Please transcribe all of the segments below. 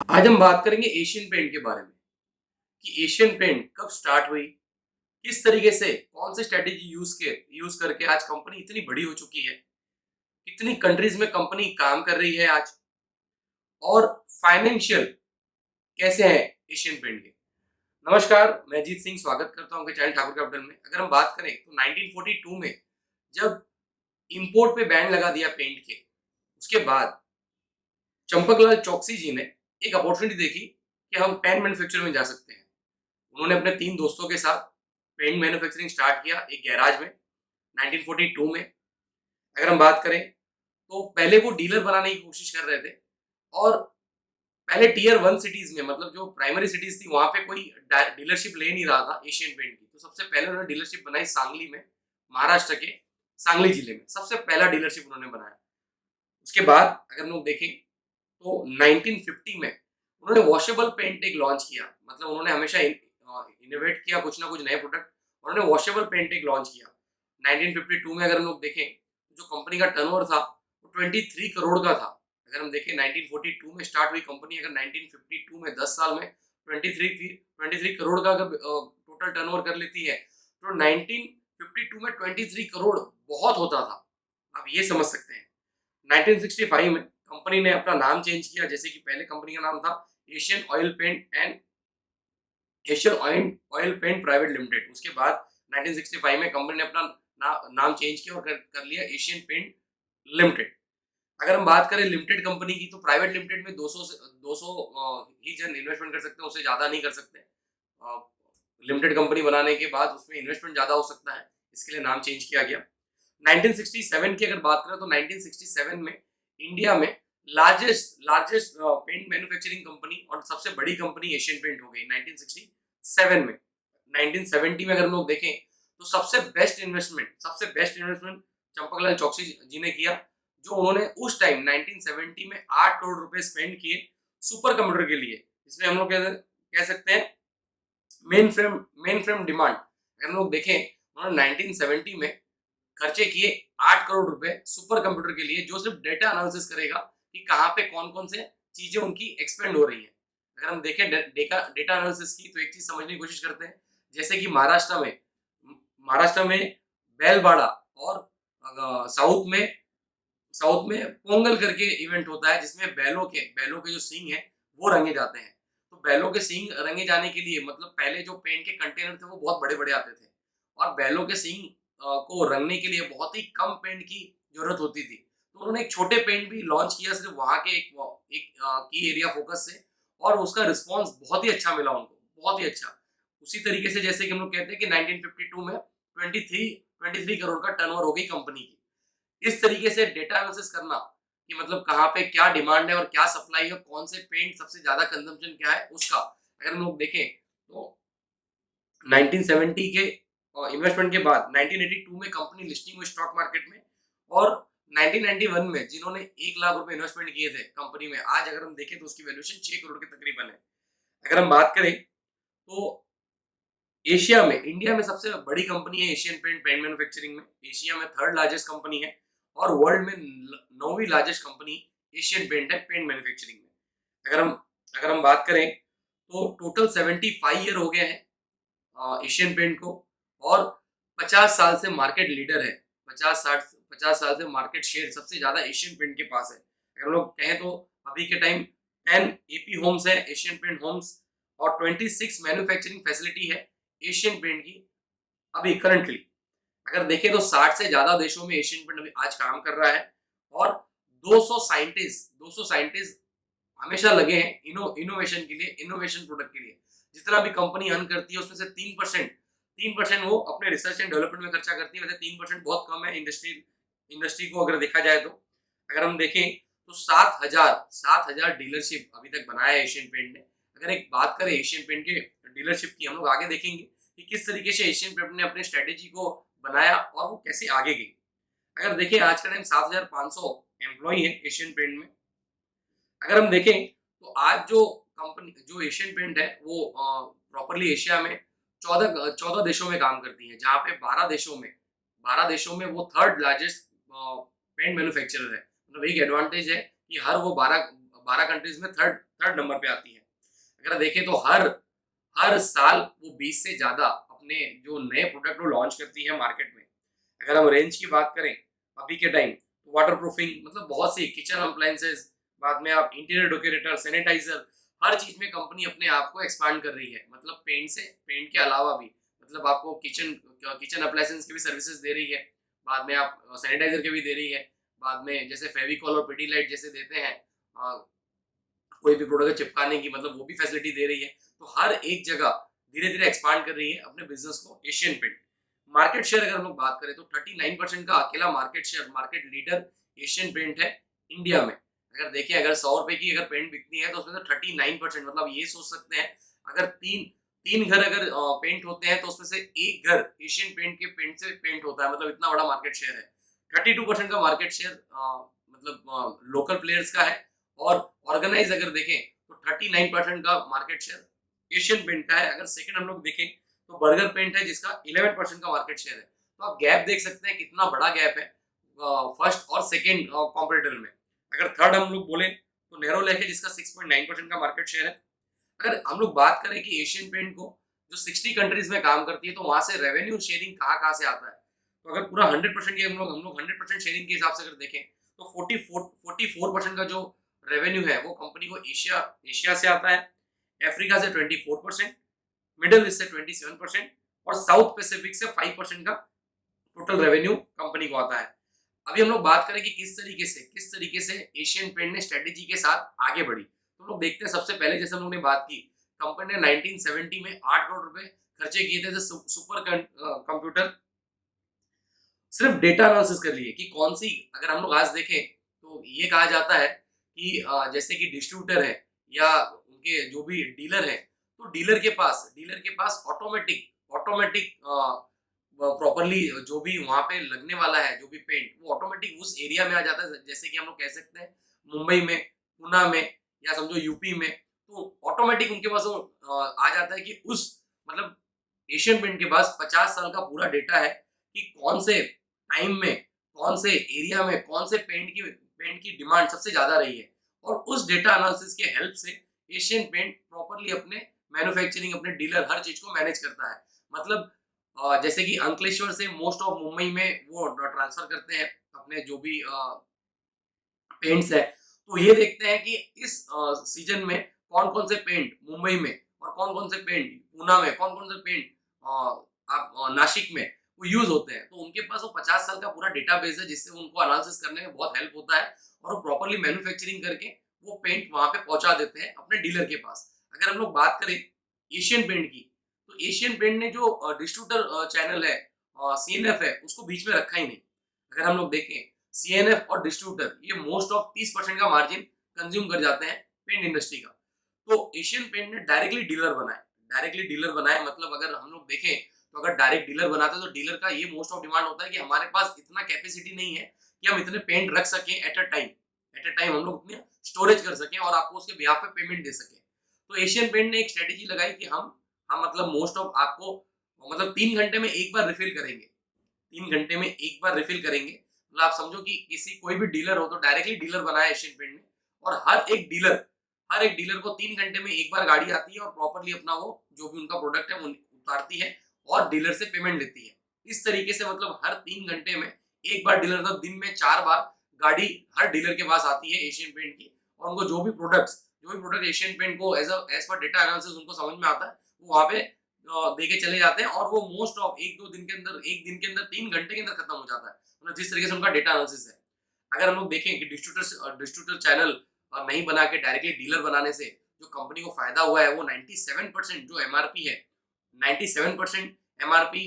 आज हम बात करेंगे एशियन पेंट के बारे में कि एशियन पेंट कब स्टार्ट हुई, किस तरीके से कौन सी स्ट्रेटेजी यूज करके आज कंपनी इतनी बड़ी हो चुकी है, कितनी कंट्रीज में कंपनी काम कर रही है आज, और फाइनेंशियल कैसे है एशियन पेंट के। नमस्कार, मैं जीत सिंह स्वागत करता हूं आपके चैनल ठाकुर कैपिटल में। अगर हम बात करें तो 1942 में जब इंपोर्ट पे बैन लगा दिया पेंट के, उसके बाद चंपकलाल चौकसी जी ने एक अपॉर्चुनिटी देखी कि हम पेन मैन्युफैक्चर में जा सकते हैं। उन्होंने अपने 3 दोस्तों के साथ पेंट मैन्युफैक्चरिंग स्टार्ट किया एक गैराज में 1942 में। अगर हम बात करें तो पहले वो डीलर बनाने की कोशिश कर रहे थे, और पहले टियर 1 सिटीज में, मतलब जो प्राइमरी सिटीज थी, वहां पे कोई डीलरशिप ले नहीं रहा था एशियन पेंट की। तो सबसे पहले उन्होंने डीलरशिप बनाई सांगली में, महाराष्ट्र के सांगली जिले में सबसे पहला डीलरशिप उन्होंने बनाया। उसके बाद अगर हम लोग देखें तो 1950 में उन्होंने वॉशेबल पेंट एक लॉन्च किया। मतलब उन्होंने हमेशा इनोवेट किया कुछ ना कुछ नए प्रोडक्ट। उन्होंने वॉशेबल पेंट एक लॉन्च किया 1952 में। अगर हम लोग देखें जो कंपनी का टर्नओवर था वो 23 करोड़ का था। अगर हम देखें 1942 में स्टार्ट हुई कंपनी, अगर 1952 में 10 साल में 23 करोड़ का अगर टोटल टर्नओवर कर लेती है, तो 1952 में 23 करोड़ बहुत होता था। आप ये समझ सकते हैं। 1965 में कंपनी ने अपना नाम चेंज किया। जैसे कि पहले कंपनी का नाम था Asian oil paint and Asian oil paint private limited. उसके बाद 1965 में कंपनी ने अपना नाम चेंज किया और कर लिया एशियन पेंट लिमिटेड। अगर हम बात करें लिमिटेड कंपनी की, तो प्राइवेट लिमिटेड में 200 ही जन इन्वेस्टमेंट कर सकते हैं, उससे ज़्यादा नहीं कर सकते। लिमिटेड कंपनी बनाने के बाद उसमें इन्वेस्टमेंट ज़्यादा हो सकता है, इसके लिए नाम चेंज किया गया। 1967 की अगर बात करें तो 1967 में इंडिया में largest largest paint manufacturing company और सबसे बड़ी कंपनी एशियन पेंट हो गई 1967 में। 1970 में अगर हम लोग देखें तो सबसे बेस्ट इन्वेस्टमेंट चंपकलाल चौकसी जी ने किया, जो उन्होंने उस टाइम 1970 में 8 करोड़ रुपए स्पेंड किए सुपर कंप्यूटर के लिए, जिसमें हम लोग कह सकते हैं मेन फ्रेम डिमांड। अगर हम लोग देखें उन्होंने 1970 में खर्चे किए 8 करोड़ रुपए सुपर कंप्यूटर के लिए, जो सिर्फ डेटा एनालिसिस करेगा कि कहाँ पे कौन कौन से चीजें उनकी एक्सपेंड हो रही है। अगर हम देखें डेटा डेटा एनालिसिस की, तो एक चीज समझने की कोशिश करते हैं। जैसे कि महाराष्ट्र में बैलबाड़ा, और साउथ में पोंगल करके इवेंट होता है, जिसमें बैलों के जो सींग है वो रंगे जाते हैं। तो बैलों के सींग रंगे जाने के लिए, मतलब पहले जो पेंट के कंटेनर थे वो बहुत बड़े बड़े आते थे, और बैलों के सींग को रंगने के लिए बहुत ही कम पेंट की जरूरत होती थी। तो उन्होंने एक छोटे पेंट भी लॉन्च किया सिर्फ वहां के एक की एरिया फोकस से, और उसका रिस्पॉन्स बहुत ही अच्छा मिला उनको, बहुत ही अच्छा। उसी तरीके से जैसे कि हम लोग कहते हैं कि 1952 में 23 करोड़ का टर्नओवर हो गई कंपनी की। इस तरीके से डेटा एनालिसिस करना कि मतलब कहाँ पे क्या डिमांड है और क्या सप्लाई है, कौन से पेंट सबसे ज्यादा कंजम्पशन क्या है उसका, अगर हम लोग देखें तो 1970 के इन्वेस्टमेंट के बाद 1982 में कंपनी लिस्टिंग हुई स्टॉक मार्केट में, और 1991 में जिन्होंने 1 लाख रुपए इन्वेस्टमेंट किए थे कंपनी में, आज अगर हम देखें तो उसकी वैल्यूएशन 6 करोड़ के तकरीबन है। अगर हम बात करें तो एशिया में, इंडिया में सबसे बड़ी कंपनी है एशियन पेंट पेंट मैन्युफैक्चरिंग में। एशिया में थर्ड लार्जेस्ट कंपनी है, और वर्ल्ड में 9वीं लार्जेस्ट कंपनी एशियन पेंट है पेंट मैन्युफैक्चरिंग में। अगर हम बात करें तो टोटल 75 ईयर हो गए हैं एशियन पेंट को, और 50 साल से मार्केट लीडर है। 50 साल से मार्केट शेयर सबसे ज्यादा एशियन पेंट के पास है। अगर हम लोग कहें तो अभी के टाइम 10 एपी होम्स है एशियन पेंट होम्स, और 26 मैन्युफैक्चरिंग फैसिलिटी है एशियन पेंट की अभी करंटली। अगर देखें तो 60 से ज्यादा देशों में एशियन पेंट अभी आज काम कर रहा है, और 200 साइंटिस्ट हमेशा लगे हैं इनोवेशन के लिए, इनोवेशन प्रोडक्ट के लिए। जितना भी कंपनी अर्न करती है उसमें से 3% वो अपने रिसर्च एंड डेवलपमेंट में खर्चा करती है। वैसे 3% बहुत कम है इंडस्ट्री को अगर देखा जाए तो। अगर हम देखें तो 7,000 डीलरशिप अभी तक बनाया है एशियन पेंट ने। अगर एक बात करें एशियन पेंट के डीलरशिप की, हम लोग आगे देखेंगे कि किस तरीके से एशियन पेंट ने अपने स्ट्रेटेजी को बनाया और वो कैसे आगे गई। अगर देखें आज का टाइम 7,500 एम्प्लॉई है एशियन पेंट में। अगर हम देखें तो आज जो एशियन पेंट है वो प्रॉपरली एशिया में 14 देशों में काम करती है, जहाँ पे 12 देशों में वो थर्ड लार्जेस्ट पेंट मैन्युफैक्चरर है। मतलब एक एडवांटेज है कि हर वो 12 कंट्रीज में थर्ड थर्ड नंबर पे आती है। अगर देखें तो हर हर साल वो 20 से ज़्यादा अपने जो नए प्रोडक्ट वो लॉन्च करती है मार्केट में। अगर हम रेंज की बात करें अभी के टाइम, तो वाटर प्रूफिंग मतलब बहुत सी किचन अप्लायंसेस, बाद में आप इंटीरियर डेकोरेटर, सैनिटाइजर, हर चीज में कंपनी अपने आप को एक्सपांड कर रही है। मतलब पेंट के अलावा भी, मतलब आपको किचन किचन अप्लायंसेस की भी सर्विसेज दे रही है, बाद में आप सैनिटाइजर के भी दे रही है, बाद में जैसे फेविकॉल और पिडीलाइट जैसे देते हैं कोई भी प्रोडक्ट चिपकाने की, मतलब वो भी फैसिलिटी दे रही है। तो हर एक जगह धीरे धीरे एक्सपांड कर रही है अपने बिजनेस को। एशियन पेंट मार्केट शेयर अगर हम लोग बात करें तो 39% का अकेला market share, market leader Asian paint है इंडिया में। अगर देखें, अगर 100 रुपए की अगर पेंट बिकती है तो उसमें तो 39%, मतलब ये सोच सकते हैं अगर तीन तीन घर अगर पेंट होते हैं तो उसमें से एक घर एशियन पेंट के पेंट से पेंट होता है, मतलब इतना बड़ा मार्केट शेयर है। 32% का मार्केट शेयर मतलब लोकल प्लेयर्स का है। और ऑर्गेनाइज अगर देखें तो 39% का मार्केट शेयर एशियन पेंट का है। अगर सेकंड हम लोग देखें तो बर्गर पेंट है जिसका 11% का मार्केट शेयर है। तो आप गैप देख सकते हैं कितना बड़ा गैप है फर्स्ट और सेकंड कॉम्पिटिटर में। अगर थर्ड हम लोग बोले तो नेरोलैक है जिसका 6.9% का मार्केट शेयर है। अगर हम लोग बात करें कि एशियन पेंट को जो 60 कंट्रीज में काम करती है तो वहां से रेवेन्यू शेयरिंग कहाँ कहाँ से आता है, तो अगर पूरा 100% की हम लोग 100% शेयरिंग के हिसाब से अगर देखें तो 44% का जो रेवेन्यू है वो कंपनी को एशिया एशिया से आता है, अफ्रीका से 24%, मिडिल ईस्ट से 27% और साउथ पैसिफिक से 5% का टोटल रेवेन्यू कंपनी को आता है। अभी हम लोग बात करें कि किस तरीके से एशियन पेंट ने स्ट्रेटेजी के साथ आगे बढ़ी, तो हम लोग देखते हैं। सबसे पहले जैसे हम लोगों ने बात की, कंपनी ने 1970 में 8 करोड़ रुपए खर्चे किए थे सुपर कंप्यूटर सिर्फ डेटा एनालिसिस कर लिए कि कौन सी। अगर हम लोग आज देखें तो ये कहा जाता है कि जैसे कि डिस्ट्रीब्यूटर है या उनके जो भी डीलर है, तो डीलर के पास ऑटोमेटिक ऑटोमेटिक प्रॉपरली जो भी वहां पे लगने वाला है, जो भी पेंट वो ऑटोमेटिक उस एरिया में आ जाता है। जैसे कि हम लोग कह सकते हैं मुंबई में, पुणे में, या समझो यूपी में, तो ऑटोमेटिक उनके पास वो आ जाता है कि उस मतलब एशियन पेंट के पास 50 साल का पूरा डेटा है कि कौन से टाइम में, कौन से एरिया में, कौन से पेंट की डिमांड सबसे ज्यादा रही है। और उस डेटा एनालिसिस के हेल्प से एशियन पेंट प्रॉपरली अपने मैन्युफैक्चरिंग, अपने डीलर, हर चीज को मैनेज करता है। मतलब जैसे कि अंकलेश्वर से मोस्ट ऑफ मुंबई में वो ट्रांसफर करते हैं अपने जो भी पेंट्स है। तो ये देखते हैं कि इस सीजन में कौन कौन से पेंट मुंबई में और कौन कौन से पेंट पूना में, कौन कौन से पेंट आप नासिक में वो यूज होते हैं। तो उनके पास वो 50 साल का पूरा डेटाबेस है जिससे उनको एनालिसिस करने में बहुत हेल्प होता है और वो प्रॉपरली मैन्युफैक्चरिंग करके वो पेंट वहां पे पहुंचा देते हैं अपने डीलर के पास। अगर हम लोग बात करें एशियन पेंट की, तो एशियन पेंट ने जो डिस्ट्रीब्यूटर चैनल है, सीएनएफ है, उसको बीच में रखा ही नहीं। अगर हम लोग देखें सीएनएफ और डिस्ट्रीब्यूटर ये मोस्ट ऑफ 30% का मार्जिन कंज्यूम कर जाते हैं पेंट इंडस्ट्री का। तो एशियन पेंट ने डायरेक्टली डीलर बनाए मतलब अगर हम लोग देखें तो अगर डायरेक्ट डीलर बनाते हैं तो डीलर का ये मोस्ट ऑफ डिमांड होता है कि हमारे पास इतना कैपेसिटी नहीं है कि हम इतने पेंट रख सकें एट अ टाइम हम लोग इतने स्टोरेज कर सकें और आपको उसके बिहाफ पे पेमेंट दे सकें। तो एशियन पेंट ने एक स्ट्रेटेजी लगाई कि हम मतलब मोस्ट ऑफ आपको मतलब 3 घंटे में एक बार रिफिल करेंगे, 3 घंटे में एक बार रिफिल करेंगे। मतलब आप समझो कि किसी कोई भी डीलर हो तो डायरेक्टली डीलर बनाया एशियन पेंट ने, और हर एक डीलर को 3 घंटे में एक बार गाड़ी आती है और प्रॉपरली अपना वो जो भी उनका प्रोडक्ट है वो उतारती है और डीलर से पेमेंट लेती है। इस तरीके से मतलब हर 3 घंटे में एक बार डीलर का, दिन में 4 बार गाड़ी हर डीलर के पास आती है एशियन पेंट की, और उनको जो भी प्रोडक्ट एशियन पेंट को एज पर डेटा एनालिसिस उनको समझ में आता है वो वहाँ पे दे के चले जाते हैं, और वो मोस्ट ऑफ एक दिन के अंदर 3 घंटे के अंदर खत्म हो जाता है, मतलब जिस तरीके से उनका डेटा एनालिसिस है। अगर हम लोग देखें कि डिस्ट्रीब्यूटर चैनल नहीं बना के डायरेक्टली डीलर बनाने से जो कंपनी को फायदा हुआ है वो 97% जो एमआरपी है, 97% एमआरपी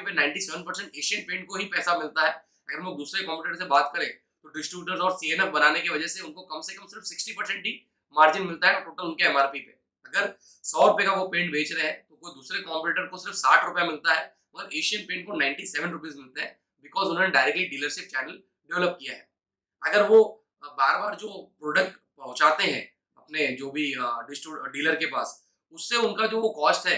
पे 97% एशियन पेंट को ही पैसा मिलता है। अगर हम लोग दूसरे कॉम्पिटिटर से बात करें तो डिस्ट्रीब्यूटर्स और सीएनएफ बनाने की वजह से उनको कम से कम सिर्फ 60% ही मार्जिन मिलता है टोटल उनके एमआरपी पे। अगर 100 रुपए का वो पेंट बेच रहे हैं तो कोई दूसरे कॉम्पिटिटर को सिर्फ 60 रुपया मिलता है, मगर एशियन पेंट को 97 रुपीज मिलते हैं, बिकॉज उन्होंने डायरेक्टली डीलरशिप चैनल डेवलप किया है। अगर वो बार बार जो प्रोडक्ट पहुंचाते हैं अपने जो भी डीलर के पास, उससे उनका जो वो कॉस्ट है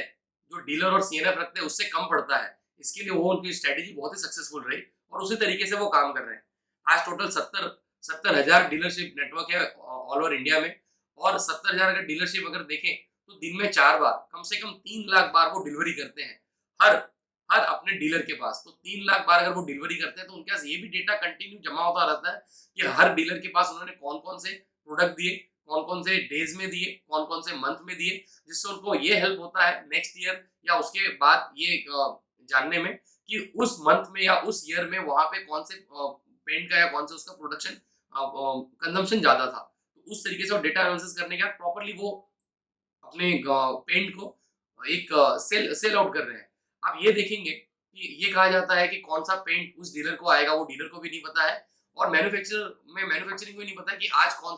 जो डीलर और सीएनएफ रखते हैं उससे कम पड़ता है। इसके लिए वो उनकी स्ट्रेटेजी बहुत ही सक्सेसफुल रही और उसी तरीके से वो काम कर रहे हैं। आज टोटल 70,000 डीलरशिप नेटवर्क है ऑल ओवर इंडिया में, और 70,000 अगर डीलरशिप अगर देखें तो दिन में 4 बार, कम से कम 3 लाख बार वो डिलीवरी करते हैं हर हर अपने डीलर के पास। तो 3 लाख बार अगर वो डिलीवरी करते हैं तो उनके पास ये भी डेटा कंटिन्यू जमा होता रहता है कि हर डीलर के पास उन्होंने कौन-कौन से प्रोडक्ट दिए, कौन-कौन से डेज में दिए, कौन-कौन से मंथ में दिए, जिससे उनको ये हेल्प होता है नेक्स्ट ईयर या उसके बाद ये जानने में कि उस मंथ में या उस ईयर में वहाँ पे कौन से पेंट का या कौन सा उसका प्रोडक्शन कंजम्पशन ज़्यादा था। तो उस तरीके से वो डेटा एनालिसिस करने के बाद प्रॉपर्ली वो अपने पेंट को एक सेल सेल आउट कर रहे हैं। आप ये देखेंगे कि ये कहा जाता है कि कौन सा पेंट उस डीलर को आएगा, वो डीलर को भी नहीं पता है, और मैन्युफैक्चरिंग को भी नहीं पता है कि आज कौन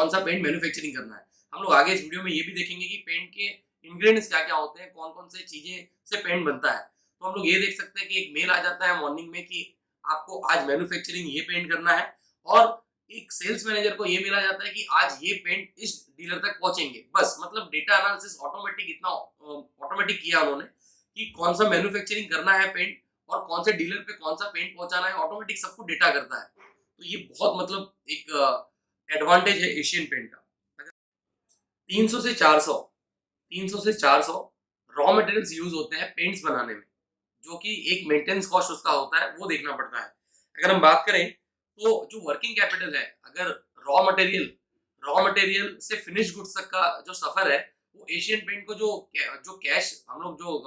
सा पेंट मैन्युफैक्चरिंग करना है। हम लोग आगे इस वीडियो में ये भी देखेंगे कि पेंट के इंग्रेडिएंट्स क्या-क्या होते हैं, कौन-कौन से चीजें से पेंट बनता है। तो हम लोग ये देख सकते हैं कि एक मेल आ जाता है मॉर्निंग में कि आपको आज मैन्युफैक्चरिंग ये पेंट करना है, और एक सेल्स मैनेजर को ये मिला जाता है कि आज ये पेंट इस डीलर तक पहुंचेंगे। बस मतलब डेटा एनालिसिस ऑटोमेटिक किया उन्होंने कि कौन सा मैन्युफैक्चरिंग करना है पेंट और कौन से डीलर पे कौन सा पेंट पहुंचाना है, ऑटोमेटिक सब कुछ डेटा करता है। तो ये बहुत मतलब एक एडवांटेज है एशियन पेंट का। अगर 300 से 400 300 से 400 रॉ मटेरियल्स यूज होते हैं पेंट्स बनाने में, जो कि एक मेंटेनेंस कॉस्ट उसका होता है, वो देखना पड़ता है। अगर हम बात करें तो जो वर्किंग कैपिटल है, अगर रॉ मटेरियल से फिनिश गुड्स तक का जो सफर है, वो एशियन पेंट को जो कैश हम लोग जो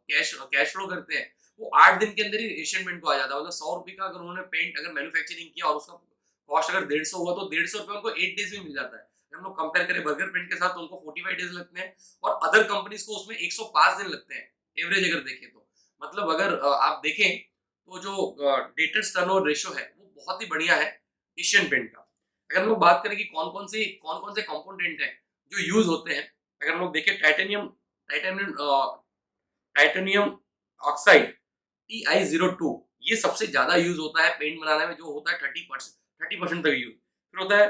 कैश फ्लो करते हैं, वो 8 दिन के अंदर ही एशियन पेंट को आ जाता है। मतलब 100 रुपए का अगर उन्होंने पेंट अगर मैन्युफैक्चरिंग किया और उसका कॉस्ट अगर 150 हुआ तो 150 रुपए उनको 8 डेज में मिल जाता है। अगर हम लोग कंपेयर करें बर्गर पेंट के साथ तो उनको 45 डेज लगते हैं, और अदर कंपनीज को उसमें 105 दिन लगते हैं एवरेज अगर देखें तो। मतलब अगर आप देखें तो जो डेटर्स टर्नओवर रेशियो है वो बहुत ही बढ़िया है एशियन पेंट का। अगर हम लोग बात करें कि कौन कौन से कंपोनेंट हैं जो यूज होते हैं, अगर हम लोग देखें टाइटेनियम टाइटेनियम ऑक्साइड TiO2 ये सबसे ज्यादा यूज होता है पेंट बनाने में, जो होता है 30% तक यूज। फिर होता है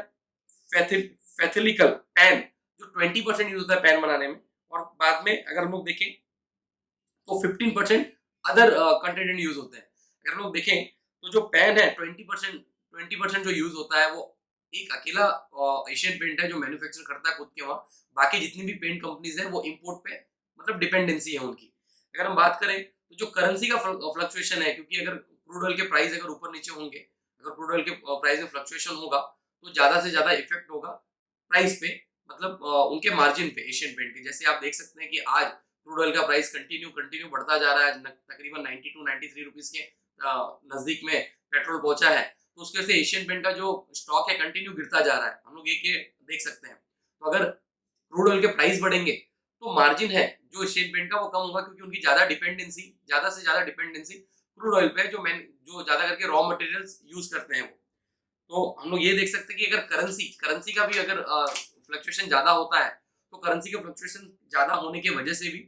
फैथिलिकल पैन, जो 20% यूज होता है पैन बनाने में, और बाद में अगर हम लोग देखें तो 15% अदर कंटेंट यूज होते हैं। अगर हम लोग देखें तो जो पैन है 20% जो यूज होता है वो एक अकेला एशियन पेंट है जो मैन्युफैक्चर करता है खुद के वहाँ। बाकी जितनी भी पेंट कंपनीज है वो इम्पोर्ट पे मतलब डिपेंडेंसी है उनकी। अगर हम बात करें तो जो करेंसी का फ्लक्चुएशन है, क्योंकि अगर क्रूड ऑयल के प्राइस अगर ऊपर नीचे होंगे, अगर क्रूड ऑयल के प्राइस में फ्लक्चुएशन होगा तो ज्यादा से ज्यादा इफेक्ट होगा प्राइस पे, मतलब उनके मार्जिन पे एशियन पेंट के। जैसे आप देख सकते हैं कि आज क्रूड ऑयल का प्राइस कंटिन्यू बढ़ता जा रहा है, तकरीबन 92 93 रुपीज के नजदीक में पेट्रोल पहुंचा है। तो उसके वजह से एशियन पेंट का जो स्टॉक है कंटिन्यू गिरता जा रहा है, हम लोग ये देख सकते हैं। तो अगर क्रूड ऑयल के प्राइस बढ़ेंगे तो मार्जिन है जो एशियन पेंट का वो कम होगा, क्योंकि उनकी ज्यादा से ज्यादा डिपेंडेंसी क्रूड ऑयल पे है, जो ज्यादा करके रॉ मटेरियल्स यूज करते हैं वो। तो हम लोग ये देख सकते हैं कि अगर करेंसी का भी अगर फ्लक्चुएशन ज्यादा होता है तो करेंसी का फ्लक्चुएशन ज्यादा होने की वजह से भी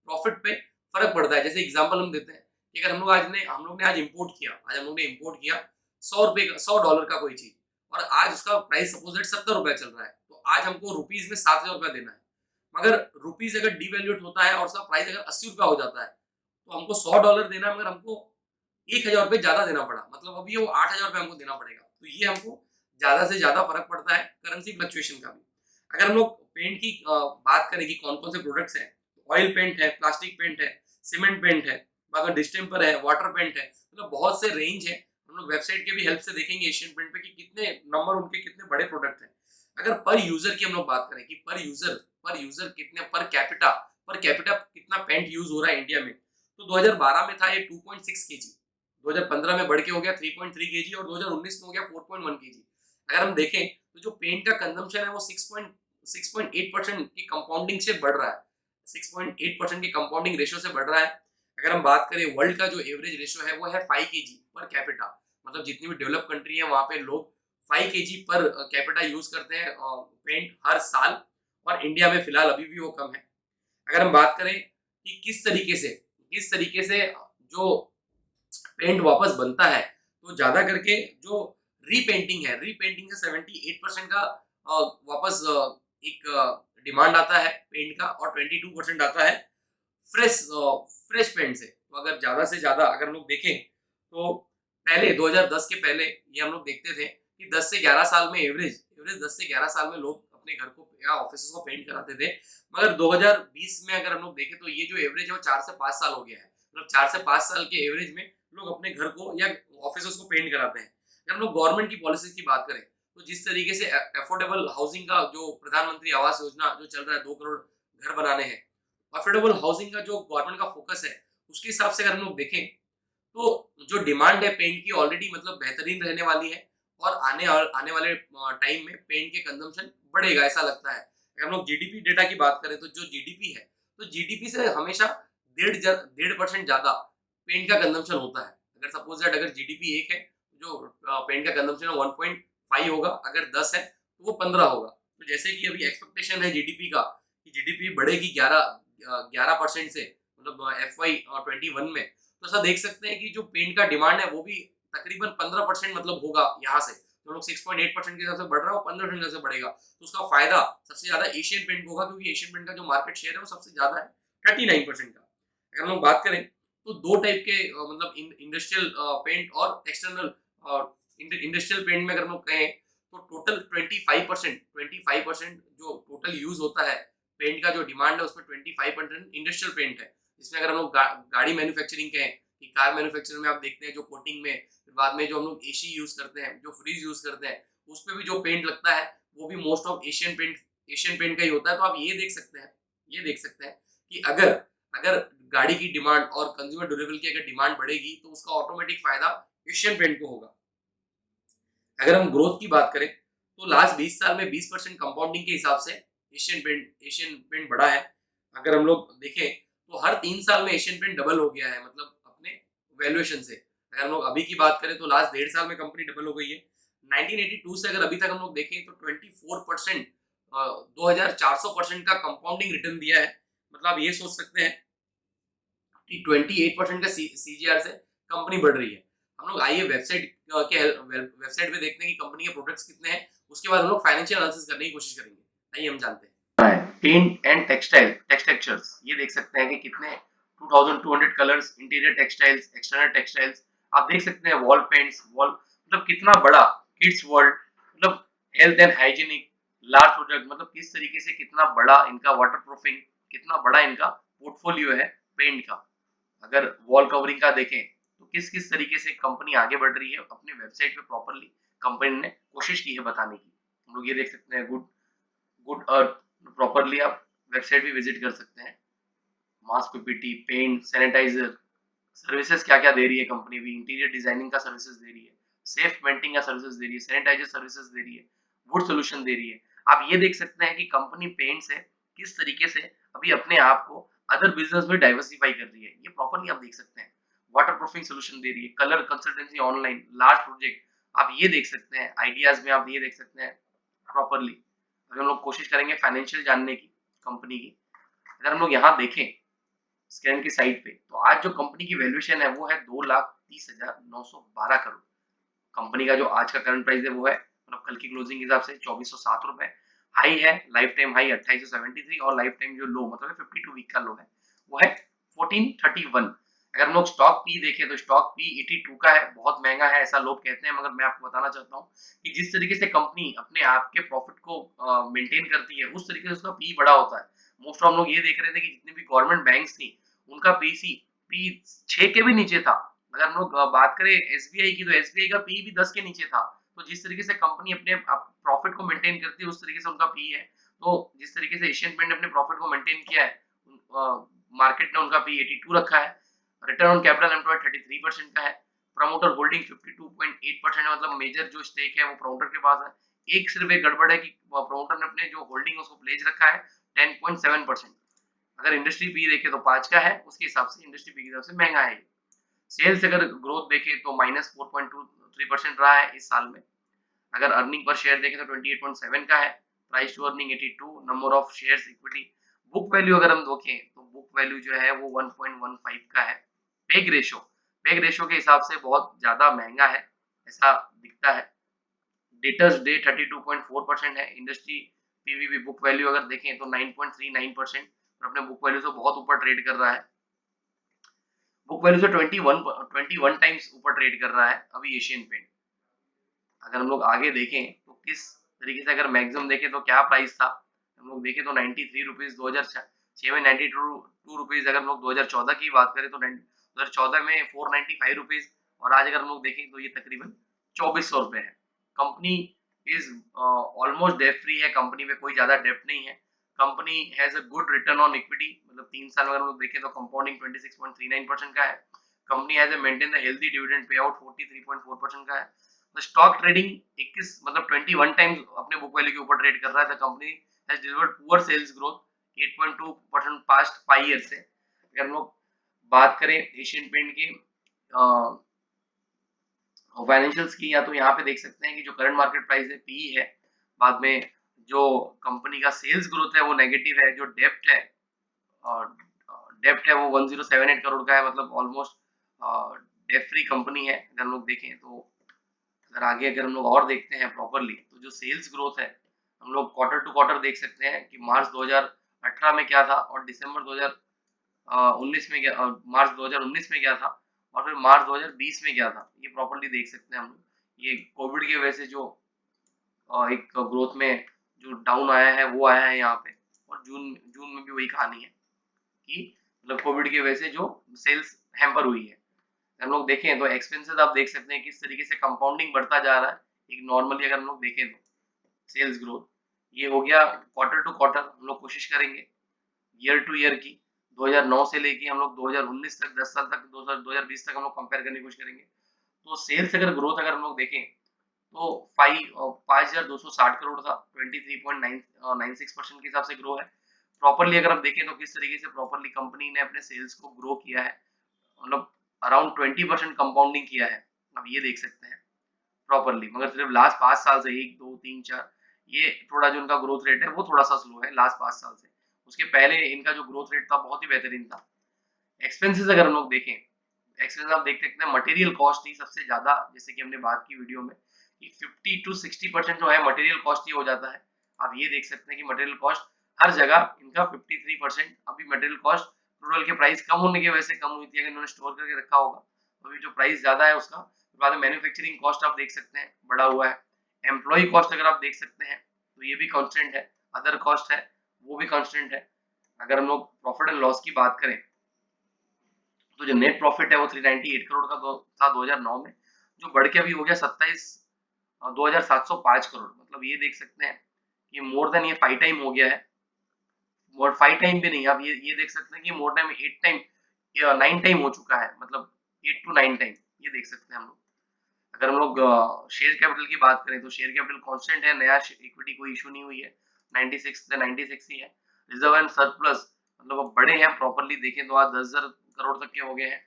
प्रॉफिट पे फर्क पड़ता है। जैसे एग्जांपल हम देते हैं कि अगर हम लोग ने आज इंपोर्ट किया 100 डॉलर का कोई चीज, और आज उसका प्राइस सपोज दैट 70 रुपया चल रहा है, तो आज हमको रुपीज में 7,000 रुपया देना है। मगर रुपीज अगर डिवैल्यूट होता है और उसका प्राइस अगर 80 रुपया हो जाता है तो हमको 100 डॉलर देना है, मगर हमको 1,000 रुपये ज्यादा देना पड़ा, मतलब अभी वो 8,000 रुपये हमको देना पड़ेगा। तो ये हमको ज्यादा से ज्यादा फर्क पड़ता है करेंसी फ्लक्चुएशन का भी। अगर हम लोग पेंट की बात करें कि कौन कौन से प्रोडक्ट्स हैं, ऑयल पेंट है, प्लास्टिक पेंट है, सीमेंट पेंट है, बाद में डिस्टेम्पर है, वाटर पेंट है, मतलब बहुत से रेंज है। हम लोग वेबसाइट के भी हेल्प से देखेंगे एशियन पेंट पे कि कितने नंबर उनके कितने बड़े प्रोडक्ट हैं। अगर पर यूजर की हम लोग बात करें कि पर यूजर कितने पर कैपिटा कितना पेंट यूज हो रहा है इंडिया में, तो 2012 में था ये 2.6 केजी, 2015 में बढ़ के हो गया 3.3 केजी, और 2019 में हो गया 4.1 केजी। अगर हम देखें तो जो पेंट का कंजम्पशन है वो 6.8% की कंपाउंडिंग से बढ़ रहा है, 6.8% की कंपाउंडिंग रेशियो से बढ़ रहा है। अगर हम बात करें वर्ल्ड का जो एवरेज रेशियो है वो है 5 केजी पर कैपिटा, मतलब जितनी भी डेवलप कंट्री है वहां पे लोग 5 केजी पर कैपिटा यूज करते हैं पेंट हर साल, और इंडिया में फिलहाल अभी भी वो कम है। अगर हम बात करें कि किस तरीके से जो पेंट वापस बनता है, तो ज्यादा करके जो रीपेंटिंग से 78% का वापस एक डिमांड आता है पेंट का, और 22% आता है फ्रेश पेंट से। तो अगर ज्यादा से ज्यादा अगर हम लोग देखें तो पहले 2010 के पहले ये हम लोग देखते थे कि 10 से 11 साल में एवरेज 10 से 11 साल में लोग अपने घर को या ऑफिस को पेंट कराते थे। मगर 2020 में अगर हम लोग देखें तो ये जो एवरेज है वो 4 से 5 साल हो गया है। मतलब 4 से 5 साल के एवरेज में लोग अपने घर को या ऑफिस को पेंट कराते हैं। अगर हम लोग गवर्नमेंट की पॉलिसी की बात करें तो जिस तरीके से अफोर्डेबल हाउसिंग का जो प्रधानमंत्री आवास योजना जो चल रहा है, 2 करोड़ घर बनाने हैं, अफोर्डेबल हाउसिंग का जो गवर्नमेंट का फोकस है उसके हिसाब से अगर हम लोग देखें तो जो डिमांड है पेंट की ऑलरेडी मतलब बेहतरीन रहने वाली है और आने वाले टाइम में पेंट के कंजम्पशन बढ़ेगा ऐसा लगता है। अगर हम लोग जीडीपी डेटा की बात करें तो जो जीडीपी है तो जीडीपी से हमेशा 1.5% ज्यादा पेंट का कंजम्पशन होता है। अगर सपोज दैट अगर जीडीपी 1 है तो जो पेंट का कंजम्पशन है 1.5 होगा, अगर 10 है तो वो 15 होगा। तो जैसे कि अभी एक्सपेक्टेशन है जीडीपी का कि जीडीपी बढ़ेगी 11% से, मतलब FY21 में। तो ऐसा देख सकते हैं कि जो पेंट का डिमांड है वो भी तकरीबन 15% मतलब होगा यहाँ से। जो लोग 6.8% के हिसाब से बढ़ रहा है वो 15% से बढ़ेगा। तो उसका फायदा सबसे ज्यादा एशियन पेंट को होगा, क्योंकि एशियन पेंट का जो मार्केट शेयर है वो सबसे ज्यादा है 39% का। अगर हम लोग बात करें तो दो टाइप के मतलब इंडस्ट्रियल पेंट और एक्सटर्नल इंडस्ट्रियल पेंट में अगर हम लोग कहें तो टोटल 25% जो टोटल यूज होता है पेंट का जो डिमांड है उसमें 25% इंडस्ट्रियल पेंट है। इसमें अगर हम लोग गाड़ी मैन्युफैक्चरिंग कहें कि कार मैन्युफैक्चरिंग में आप देखते हैं जो कोटिंग में, फिर बाद में जो हम लोग एसी यूज करते हैं, जो फ्रीज यूज करते हैं, उस पे भी जो पेंट लगता है वो भी मोस्ट ऑफ एशियन पेंट का ही होता है। तो आप ये देख सकते हैं कि अगर अगर गाड़ी की डिमांड और कंज्यूमर ड्यूरेबल की अगर डिमांड बढ़ेगी तो उसका ऑटोमेटिक फायदा एशियन पेंट को होगा। अगर हम ग्रोथ की बात करें तो लास्ट 20 साल में 20% कंपाउंडिंग के हिसाब से एशियन पेंट बढ़ा है। अगर हम लोग देखें तो हर 3 साल में एशियन पेंट डबल हो गया है, मतलब अपने वैल्यूएशन से। अगर हम लोग अभी की बात करें तो लास्ट 1.5 साल में कंपनी डबल हो गई है। 1982 से अगर अभी तक हम लोग देखें तो 24%, 2400% का कंपाउंडिंग रिटर्न दिया है। मतलब आप ये सोच सकते हैं कि 28% का सीजीआर से कंपनी बढ़ रही है। हम लोग आइए वेबसाइट पे देखते हैं कि कंपनी के प्रोडक्ट्स कितने हैं, उसके बाद हम लोग फाइनेंशियल एनालिसिस करने की कोशिश करेंगे। आइए हम जानते हैं। पेंट एंड टेक्सचर्स ये देख सकते हैं कि कितने 2200 colours, interior textiles, external textiles. आप देख सकते हैं वॉल पेंट्स, वॉल मतलब कितना बड़ा, किड्स वर्ल्ड, मतलब health and hygienic, large product, मतलब किस तरीके से कितना बड़ा इनका वाटर प्रूफिंग, कितना बड़ा इनका पोर्टफोलियो है पेंट का। अगर वॉल कवरिंग का देखें तो किस किस तरीके से कंपनी आगे बढ़ रही है अपनी वेबसाइट पे प्रॉपरली कंपनी ने कोशिश की है बताने की। हम लोग ये देख सकते हैं गुड गुड अर्थ, प्रॉपरली आप वेबसाइट भी विजिट कर सकते हैं। मास पीपीटी, पेंट, सैनिटाइजर, सर्विसेज क्या क्या दे रही है कंपनी भी, इंटीरियर डिजाइनिंग का सर्विसेज दे रही है, सेफ पेंटिंग का सर्विसेज दे रही है, सैनिटाइजर सर्विसेज दे रही है, वुड सोल्यूशन दे रही है। आप ये देख सकते हैं कि कंपनी पेंट से किस तरीके से अभी अपने आप को अदर बिजनेस में डाइवर्सिफाई कर रही है, ये प्रॉपरली आप देख सकते हैं। वाटर प्रूफिंग सोल्यूशन दे रही है, colour consultancy online, large project, आप ये देख सकते हैं। आइडियाज में आप ये देख सकते हैं प्रॉपरली। अगर हम लोग कोशिश करेंगे फाइनेंशियल जानने की कंपनी की, अगर हम लोग यहाँ देखें स्कैन की साइड पे, तो आज जो कंपनी की वैल्यूएशन है वो है 2,30,912 करोड़। कंपनी का जो आज का करंट प्राइस है वो है, मतलब कल की क्लोजिंग के हिसाब से 2407 रुपए। हाई है, लाइफ टाइम हाई 2873, और लाइफ टाइम जो लो मतलब 52 वीक का लो है वो है 1431। अगर हम लोग स्टॉक पी देखें तो स्टॉक पी 82 का है, बहुत महंगा है ऐसा लोग कहते हैं, मगर मैं आपको बताना चाहता हूँ कि जिस तरीके से कंपनी अपने आप के प्रॉफिट को मेंटेन करती है उस तरीके से उसका पी बड़ा होता है। मोस्ट हम लोग ये देख रहे थे कि जितनी भी गवर्नमेंट बैंक्स थी उनका पी 6 के भी नीचे था। अगर हम लोग बात करें एसबीआई की तो एसबीआई का पी भी 10 के नीचे था। तो जिस तरीके से कंपनी अपने प्रॉफिट को मेंटेन करती है उस तरीके से उनका पी है। तो जिस तरीके से एशियन पेंट ने अपने प्रॉफिट को मेंटेन किया है, मार्केट ने उनका पी 82 रखा है। रिटर्न ऑन कैपिटल एम्प्लॉयड 33% का है। प्रमोटर होल्डिंग 52.8% है, मतलब मेजर जो स्टेक है वो प्रमोटर के पास है। एक सिर्फ एक गड़बड़ है कि प्रमोटर ने अपने जो होल्डिंग है उसको प्लेज रखा है 10.7%। अगर इंडस्ट्री पी देखे तो 5 का है, उसके हिसाब से इंडस्ट्री पी के हिसाब से महंगा है। सेल्स अगर ग्रोथ देखें तो -4.23% रहा है इस साल में। अगर अर्निंग पर शेयर देखें तो 28.7 का है। Price to earning 82, number of shares equity. Book value अगर हम देखें तो बुक वैल्यू जो है वो 1.15 का है। पेग रेशो के हिसाब से बहुत ज्यादा महंगा है ऐसा दिखता है। डेटर्स डे 32.4% है। इंडस्ट्री पीवीबी बुक वैल्यू अगर देखें तो 9.39%, और अपने बुक वैल्यू से बहुत ऊपर ट्रेड कर रहा है। बुक वैल्यू से 21 टाइम्स ऊपर ट्रेड कर रहा है अभी एशियन पेंट। अगर हम लोग आगे देखें तो किस तरीके से, अगर मैक्सिमम देखें तो क्या प्राइस था, हम लोग देखें तो 93 रुपीज 2006 में, 92 रुपीज। अगर हम लोग 2014 की बात करें तो 2014 में 495 रुपीज, और आज अगर हम लोग देखें तो ये तकरीबन 2400 रुपए है। Company is almost debt free है, कंपनी में कोई ज्यादा डेप्ट नहीं है। Company has a good return on equity, मतलब 3 साल अगर हम लोग देखें तो कंपाउंडिंग 26.39% का है। Company has maintain the healthy dividend pay out 43.4% का है। स्टॉक ट्रेडिंग 21 मतलब 21 टाइम्स अपने बुक वैल्यू के ऊपर ट्रेड कर रहा है। The company has delivered poor sales growth 8.2% past 5 year से। अगर हम लोग बात करें एशियन पेंट की फाइनेंशियल्स की, या तो यहाँ पे देख सकते हैं कि जो करंट मार्केट प्राइस है पीई है, बाद में जो कंपनी का सेल्स ग्रोथ है वो नेगेटिव है, जो डेप्ट है वो 1078 करोड़ का है, मतलब ऑलमोस्ट डेट फ्री कंपनी है। अगर हम लोग देखें तो अगर हम लोग और देखते हैं प्रॉपरली तो जो सेल्स ग्रोथ है हम लोग क्वार्टर टू क्वार्टर देख सकते हैं कि मार्च 2018 में क्या था और दिसंबर 2019 में क्या, मार्च 2019 में क्या था और फिर मार्च 2020 में क्या था, ये प्रॉपरली देख सकते हैं हम लोग। ये कोविड की वजह से जो एक ग्रोथ में जो डाउन आया है वो आया है यहाँ पे, और जून जून में भी वही कहानी है कि मतलब कोविड की वजह से जो सेल्स हैम्पर हुई है। हम लोग देखें तो एक्सपेंसेस आप देख सकते हैं किस तरीके से कंपाउंडिंग बढ़ता जा रहा है। एक नॉर्मली अगर हम लोग देखें तो सेल्स ग्रोथ ये हो गया क्वार्टर टू क्वार्टर, हम लोग कोशिश करेंगे ईयर टू ईयर की 2009 से लेके हम लोग 2019 तक 10 साल तक 2020 तक हम लोग कंपेयर करने की कोशिश करेंगे। तो सेल्स अगर ग्रोथ अगर हम लोग देखें तो 5260 करोड़ था, 23.96% के हिसाब से ग्रो है। प्रॉपरली अगर हम देखें तो किस तरीके से प्रॉपरली कंपनी ने अपने सेल्स को ग्रो किया है, मतलब अराउंड 20% कंपाउंडिंग किया है। अब ये देख सकते हैं प्रॉपरली, मगर सिर्फ लास्ट 5 साल से 1 2 3 4 ये थोड़ा जो उनका ग्रोथ रेट है वो थोड़ा सा स्लो है लास्ट 5 साल से। उसके पहले इनका जो ग्रोथ रेट था बहुत ही बेहतरीन था। एक्सपेंसेस अगर हम लोग देखें, एक्सपेंस आप देख सकते हैं मटेरियल कॉस्ट ही सबसे ज्यादा, जैसे कि हमने बात की वीडियो में कि 50 टू 60% जो है मटेरियल कॉस्ट ही हो जाता है। आप ये देख सकते हैं कि मटेरियल कॉस्ट हर जगह इनका 53%। अभी मटेरियल कॉस्ट क्रूड ऑयल के प्राइस कम होने की वजह से कम हुई थी, अगर इन्होंने स्टोर करके रखा होगा तो अभी जो प्राइस ज्यादा है उसका। बाद में मैन्युफैक्चरिंग कॉस्ट आप देख सकते हैं बढ़ा हुआ है। एम्प्लॉय कॉस्ट अगर आप देख सकते हैं तो ये भी कांस्टेंट है। अदर कॉस्ट है वो भी कांस्टेंट है। अगर हम लोग प्रॉफिट एंड लॉस की बात करें तो जो नेट प्रॉफिट है वो 398 करोड़ का था 2009 में, जो बढ़ के अभी हो गया 27,705 करोड़। मतलब ये देख सकते हैं कि मोर देन ये 5 टाइम हो गया है। और 5 टाइम भी नहीं, आप ये देख सकते हैं कि मोर देन 8 टाइम या 9 टाइम हो चुका है, मतलब 8 टू 9 टाइम ये देख सकते हैं हम लोग। अगर हम लोग शेयर कैपिटल की बात करें तो शेयर कैपिटल कांस्टेंट है, नया इक्विटी कोई इशू नहीं हुई है, 96 ही है। रिजर्व एंड सरप्लस मतलब अब बड़े हैं, प्रॉपरली देखें तो आज 10,000 करोड़ तक के हो गए हैं।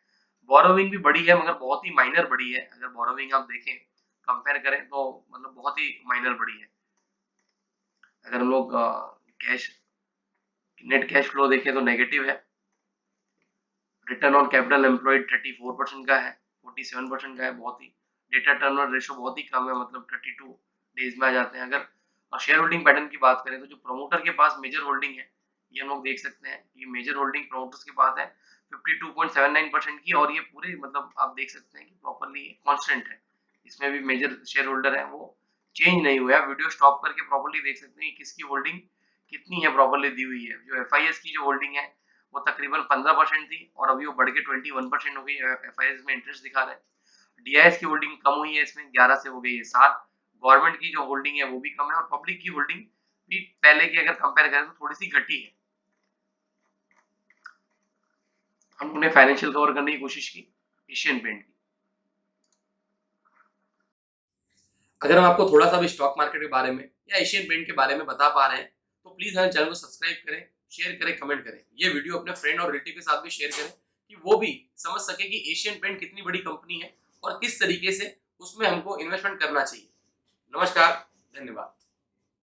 बोरोविंग भी बड़ी है मगर बहुत ही माइनर बड़ी है। अगर बोरोविंग आप देखें कंपेयर करें तो मतलब बहुत ही माइनर बड़ी है। अगर हम लोग कैश नेट कैश फ्लो देखें तो नेगेटिव है। रिटर्न ऑन कैपिटल एम्प्लॉयड 34% का है, 47% का है, बहुत ही। डेटा टर्नओवर रेशो बहुत ही कम है, मतलब 32 डेज में आ जाते हैं। अगर शेयर होल्डिंग पैटर्न की बात करें तो जो प्रमोटर के पास मेजर होल्डिंग है, ये हम लोग देख सकते हैं ये मेजर होल्डिंग प्रमोटर्स के पास है 52.79% की, और ये पूरे मतलब आप देख सकते हैं कि प्रॉपरली कांस्टेंट है। इसमें भी मेजर शेयर होल्डर है वो चेंज नहीं हुआ है। वीडियो स्टॉप करके प्रॉपरली देख सकते हैं किसकी होल्डिंग कितनी है, प्रॉपरली दी हुई है। जो एफआईएस की जो होल्डिंग है वो तकरीबन 15% थी और अभी वो बढ़ के 21% हो गई। एफआईएस में इंटरेस्ट दिखा रहा है। डीआईएस की होल्डिंग कम हुई है, इसमें 11 से हो गई है 7। गवर्नमेंट की जो होल्डिंग है वो भी कम है, और पब्लिक की होल्डिंग भी पहले की अगर कंपेयर करें तो थोड़ी सी घटी है। हमने फाइनेंशियल कवर करने की कोशिश की एशियन पेंट की। अगर हम आपको थोड़ा सा भी स्टॉक मार्केट के बारे में या एशियन पेंट के बारे में बता पा रहे हैं तो प्लीज हमारे चैनल को सब्सक्राइब करें, शेयर करें, कमेंट करें। ये वीडियो अपने फ्रेंड और रिलेटिव के साथ भी शेयर करें कि वो भी समझ सके कि एशियन पेंट कितनी बड़ी कंपनी है और किस तरीके से उसमें हमको इन्वेस्टमेंट करना चाहिए। नमस्कार, धन्यवाद।